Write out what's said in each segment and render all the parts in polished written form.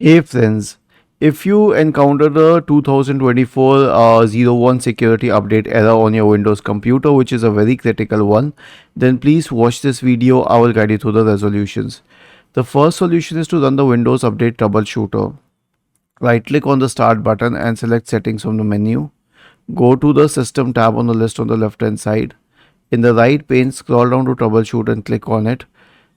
Hey friends, if you encounter the 2024 01 security update error on your Windows computer, which is a very critical one, then please watch this video. I will guide you through the resolutions. The first solution is to run the Windows Update Troubleshooter. Right click on the Start button and select Settings from the menu. Go to the System tab on the list on the left hand side. In the right pane, scroll down to Troubleshoot and click on it.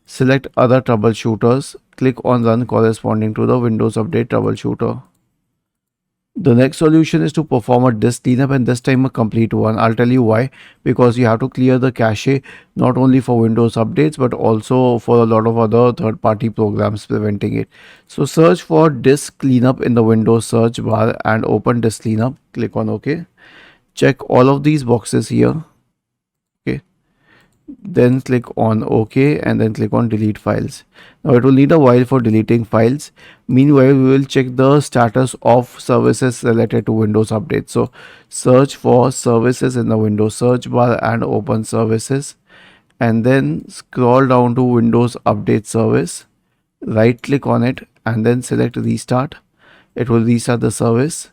Select Other Troubleshooters. Click on Run corresponding to the Windows Update Troubleshooter. The next solution is to perform a disk cleanup, and this time a complete one. I'll tell you why. Because you have to clear the cache not only for Windows updates but also for a lot of other third-party programs preventing it. So search for disk cleanup in the Windows search bar and open disk cleanup. Click on OK. Check all of these boxes here. Okay. Then click on OK and then click on delete files. Now it will need a while for deleting files. Meanwhile, we will check the status of services related to Windows update. So search for services in the Windows search bar and open services, and then scroll down to Windows update service. Right click on it and then select restart. It will restart the service.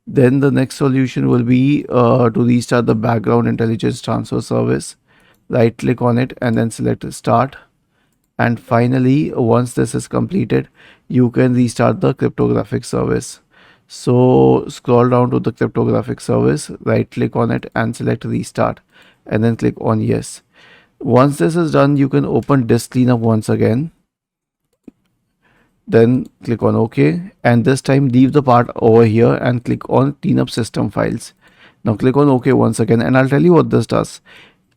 Then the next solution will be to restart the background intelligence transfer service. Right click on it and then select start. And finally, once this is completed, you can restart the cryptographic service. So scroll down to the cryptographic service, right click on it and select restart, and then click on yes. Once this is done, you can open disk cleanup once again. Then click on OK, and this time leave the part over here and click on cleanup system files. Now click on OK once again, and I'll tell you what this does.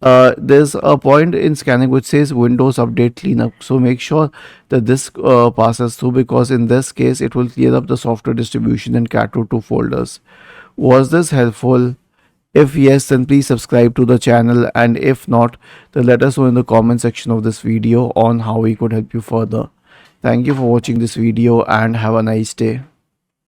There's a point in scanning which says Windows Update Cleanup. So make sure that this passes through, because in this case it will clear up the software distribution and cat2 folders. Was this helpful? If yes, then please subscribe to the channel, and if not, then let us know in the comment section of this video on how we could help you further. Thank you for watching this video and have a nice day.